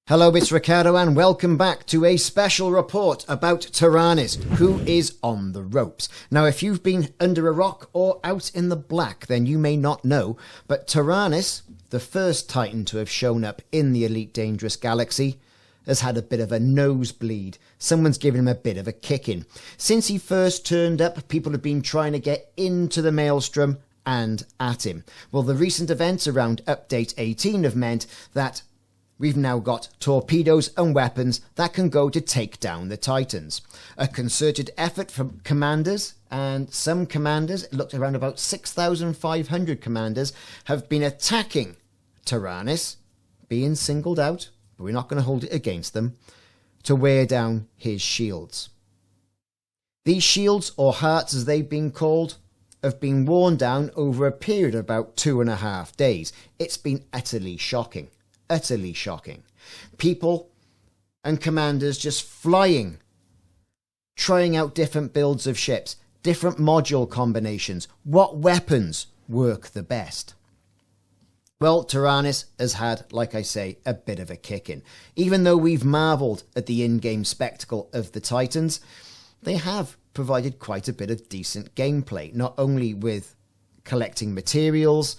Hello, it's Ricardo and welcome back to a special report about Taranis, who is on the ropes. Now, if you've been under a rock or out in the black, then you may not know, but Taranis, the first Titan to have shown up in the Elite Dangerous Galaxy, has had a bit of a nosebleed. Someone's given him a bit of a kicking. Since he first turned up, people have been trying to get into the Maelstrom and at him. Well, the recent events around Update 18 have meant that we've now got torpedoes and weapons that can go to take down the Titans. A concerted effort from commanders, and some commanders, it looked around about 6,500 commanders, have been attacking Taranis, being singled out, but we're not going to hold it against them, to wear down his shields. These shields, or hearts as they've been called, have been worn down over a period of about 2.5 days. It's been utterly shocking. Utterly shocking. People and commanders just flying, trying out different builds of ships, different module combinations. What weapons work the best? Well, Taranis has had, like I say, a bit of a kicking. Even though we've marvelled at the in-game spectacle of the Titans, they have provided quite a bit of decent gameplay, not only with collecting materials,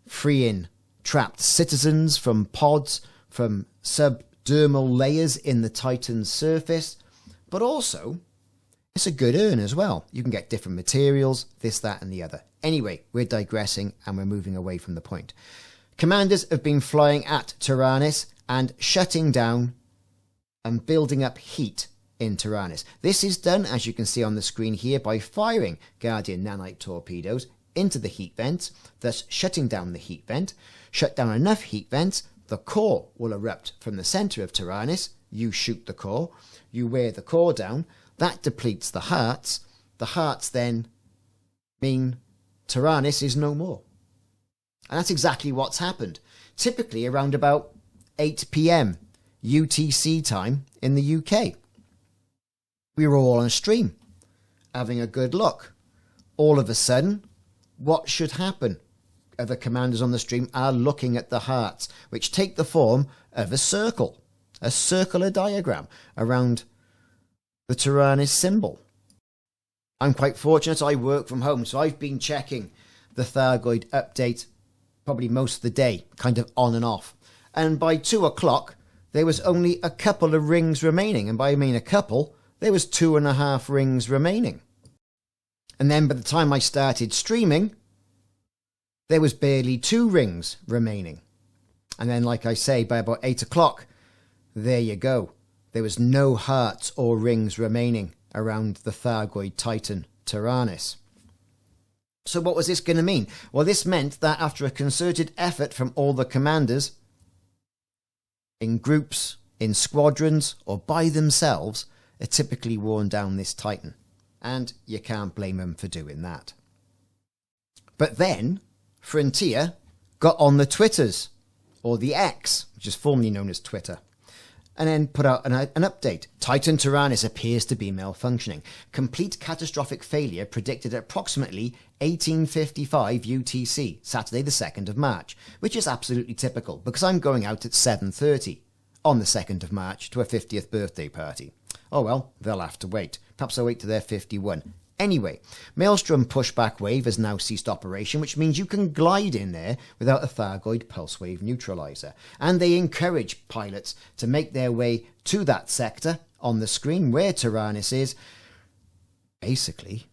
freeing trapped citizens from pods, from subdermal layers in the Titan's surface, but also it's a good earn as well. You can get different materials, this, that and the other. Anyway, we're digressing and we're moving away from the point. Commanders have been flying at Taranis and shutting down and building up heat in Taranis. This is done, as you can see on the screen here, by firing Guardian nanite torpedoes into the heat vents, thus shutting down the heat vent. Shut down enough heat vents, the core will erupt from the centre of Taranis. You shoot the core, you wear the core down, that depletes the hearts. The hearts then mean Taranis is no more. And that's exactly what's happened. Typically around about 8 PM UTC time in the UK. We were all on a stream, having a good look. All of a sudden, what should happen? Other commanders on the stream are looking at the hearts, which take the form of a circular diagram around the Taranis symbol. I'm quite fortunate, I work from home, so I've been checking the Thargoid update probably most of the day, kind of on and off. And by 2 o'clock, there was only a couple of rings remaining. And by I mean a couple, there was 2.5 rings remaining. And then by the time I started streaming, there was barely 2 rings remaining. And then, like I say, by about 8 o'clock, there you go. There was no hearts or rings remaining around the Thargoid Titan Taranis. So what was this going to mean? Well, this meant that after a concerted effort from all the commanders, in groups, in squadrons, or by themselves, had typically worn down this Titan. And you can't blame them for doing that. But then Frontier got on the Twitters, or the X, which is formerly known as Twitter, and then put out an update. Titan Taranis appears to be malfunctioning. Complete catastrophic failure predicted at approximately 18:55 UTC, Saturday the 2nd of March, which is absolutely typical because I'm going out at 7:30 on the 2nd of March to a 50th birthday party. Oh well, they'll have to wait. Perhaps I'll wait to their 51. Anyway, Maelstrom pushback wave has now ceased operation, which means you can glide in there without a Thargoid pulse wave neutralizer. And they encourage pilots to make their way to that sector on the screen where Taranis is, basically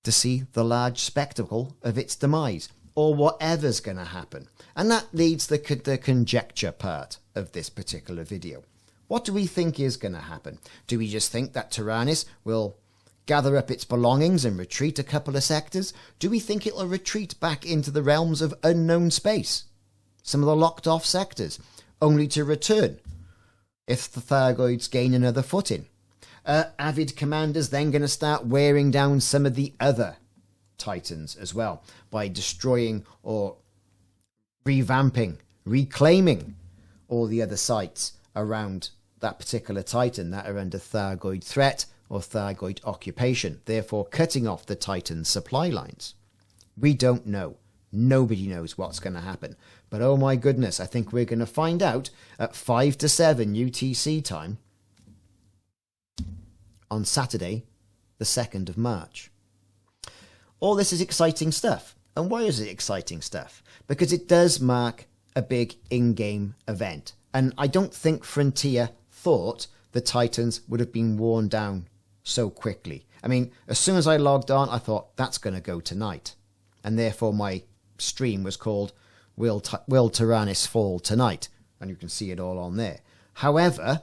to see the large spectacle of its demise, or whatever's going to happen. And that leads to the conjecture part of this particular video. What do we think is going to happen? Do we just think that Taranis will gather up its belongings and retreat a couple of sectors? Do we think it'll retreat back into the realms of unknown space, some of the locked off sectors, only to return if the Thargoids gain another footing? Avid commanders then going to start wearing down some of the other Titans as well by destroying or revamping, reclaiming all the other sites around that particular Titan that are under Thargoid threat or Thargoid occupation, therefore cutting off the Titan's supply lines. We don't know. Nobody knows what's going to happen. But oh my goodness, I think we're going to find out at 5 to 7 UTC time on Saturday, the 2nd of March. All this is exciting stuff. And why is it exciting stuff? Because it does mark a big in-game event. And I don't think Frontier thought the Titans would have been worn down so quickly. I mean, as soon as I logged on, I thought, that's going to go tonight. And therefore my stream was called Will Taranis Fall Tonight? And you can see it all on there. However,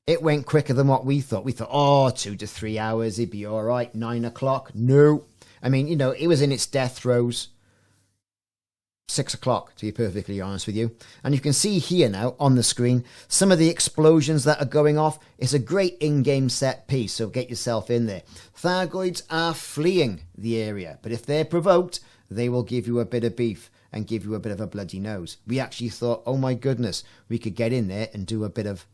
it went quicker than what we thought. We thought, oh, 2 to 3 hours, it'd be all right. 9 o'clock. No. I mean, you know, it was in its death throes. 6 o'clock, to be perfectly honest with you. And you can see here now on the screen some of the explosions that are going off. It's a great in-game set piece, so get yourself in there. Thargoids are fleeing the area, but if they're provoked, they will give you a bit of beef and give you a bit of a bloody nose. We actually thought, oh my goodness, we could get in there and do a bit of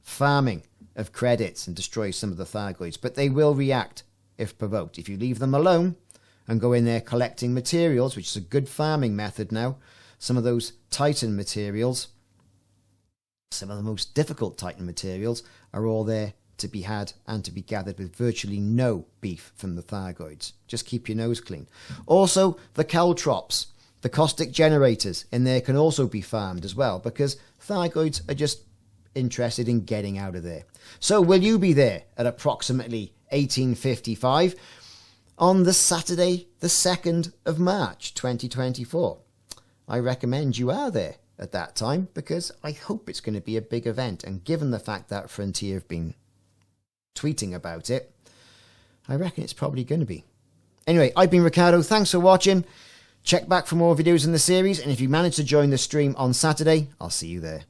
farming of credits and destroy some of the Thargoids, but they will react if provoked. If you leave them alone and go in there collecting materials, which is a good farming method now, some of those Titan materials, some of the most difficult Titan materials, are all there to be had and to be gathered with virtually no beef from the Thargoids. Just keep your nose clean. Also, the caltrops, the caustic generators in there can also be farmed as well, because Thargoids are just interested in getting out of there. So will you be there at approximately 1855 on the Saturday, the 2nd of March 2024? I recommend you are there at that time, because I hope it's going to be a big event. And given the fact that Frontier have been tweeting about it, I reckon it's probably going to be. Anyway, I've been Ricardo. Thanks for watching. Check back for more videos in the series. And if you manage to join the stream on Saturday, I'll see you there.